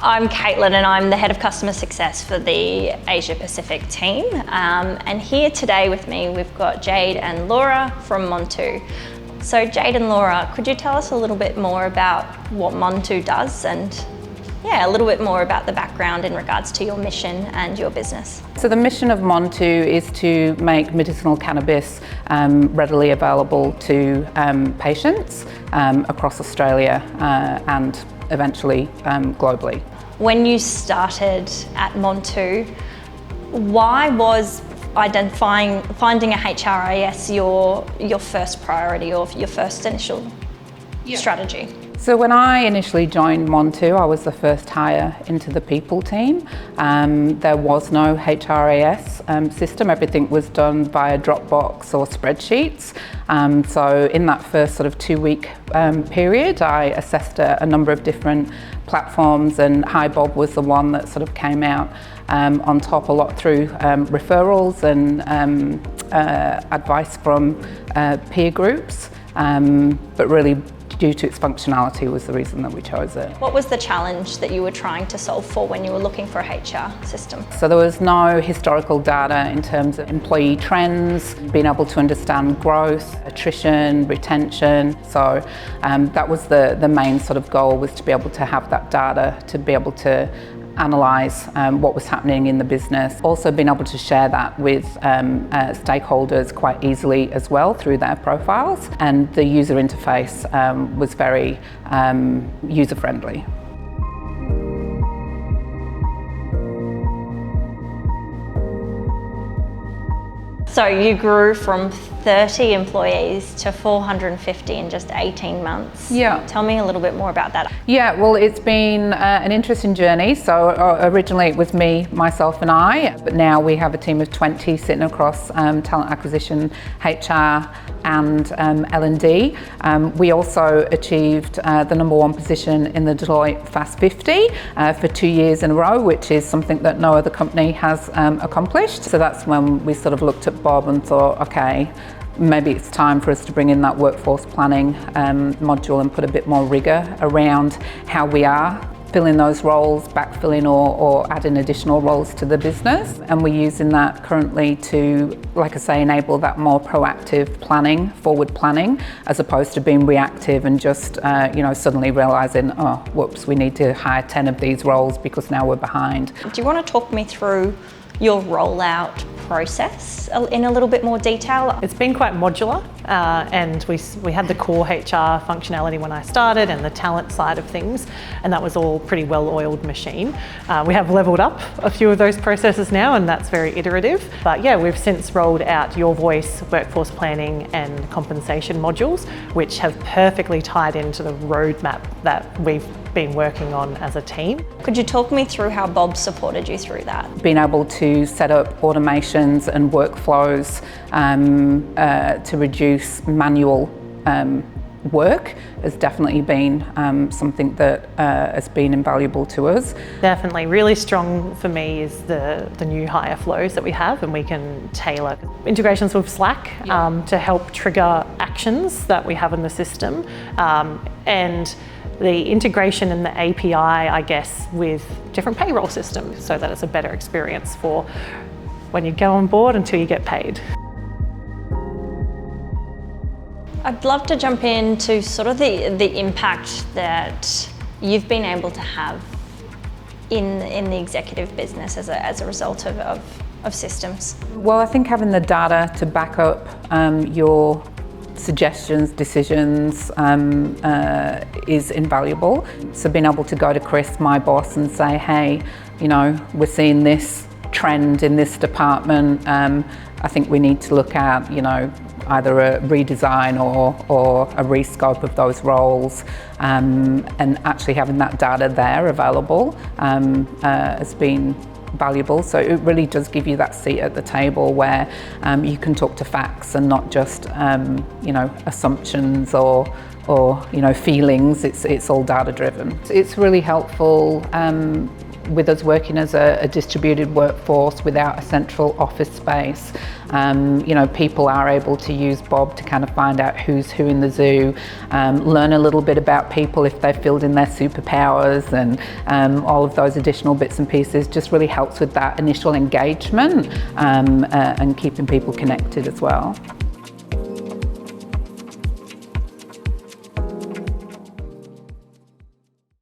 I'm Caitlin and I'm the Head of Customer Success for the Asia Pacific team. And here today with me, we've got Jade and Laura from Montu. So Jade and Laura, could you tell us a little bit more about what Montu does and a little bit more about the background in regards to your mission and your business? So the mission of Montu is to make medicinal cannabis readily available to patients across Australia and eventually globally. When you started at Montu, why was finding a HRIS your first priority or your first initial strategy? So when I initially joined Montu, I was the first hire into the people team. There was no HRIS system. Everything was done via Dropbox or spreadsheets. So in that first sort of 2-week period, I assessed a number of different platforms, and HiBob was the one that sort of came out on top a lot through referrals and advice from peer groups, but really due to its functionality was the reason that we chose it. What was the challenge that you were trying to solve for when you were looking for a HR system? So there was no historical data in terms of employee trends, being able to understand growth, attrition, retention. So that was the main sort of goal, was to be able to have that data, to be able to analyse what was happening in the business. Also being able to share that with stakeholders quite easily as well through their profiles. And the user interface was very user-friendly. So you grew from 30 employees to 450 in just 18 months. Yeah. Tell me a little bit more about that. Yeah, well, it's been an interesting journey. So originally it was me, myself and I, but now we have a team of 20 sitting across talent acquisition, HR and L&D. We also achieved the #1 position in the Deloitte Fast 50 for 2 years in a row, which is something that no other company has accomplished. So that's when we sort of looked at Bob and thought, okay, maybe it's time for us to bring in that workforce planning module and put a bit more rigour around how we are filling those roles, backfilling or adding additional roles to the business. And we're using that currently to, like I say, enable that more proactive planning, forward planning, as opposed to being reactive and just, suddenly realising, oh, whoops, we need to hire 10 of these roles because now we're behind. Do you want to talk me through your rollout process in a little bit more detail? It's been quite modular, and we had the core HR functionality when I started and the talent side of things, and that was all pretty well-oiled machine. We have leveled up a few of those processes now, and that's very iterative. But yeah, we've since rolled out Your Voice, workforce planning and compensation modules, which have perfectly tied into the roadmap that we've been working on as a team. Could you talk me through how Bob supported you through that? Being able to set up automations and workflows to reduce manual work has definitely been something that has been invaluable to us. Definitely, really strong for me is the new hire flows that we have, and we can tailor integrations with Slack to help trigger actions that we have in the system, and the integration and the API, I guess, with different payroll systems so that it's a better experience for when you go on board until you get paid. I'd love to jump into sort of the impact that you've been able to have in the executive business as a result of systems. Well, I think having the data to back up your suggestions, decisions is invaluable. So being able to go to Chris, my boss, and say, hey, we're seeing this trend in this department. I think we need to look at, either a redesign or a rescope of those roles, and actually having that data there available has been valuable. So it really does give you that seat at the table where you can talk to facts and not just assumptions or feelings. It's all data driven. It's really helpful with us working as a distributed workforce without a central office space, you know, people are able to use Bob to kind of find out who's who in the zoo, learn a little bit about people if they've filled in their superpowers, and all of those additional bits and pieces just really helps with that initial engagement and keeping people connected as well.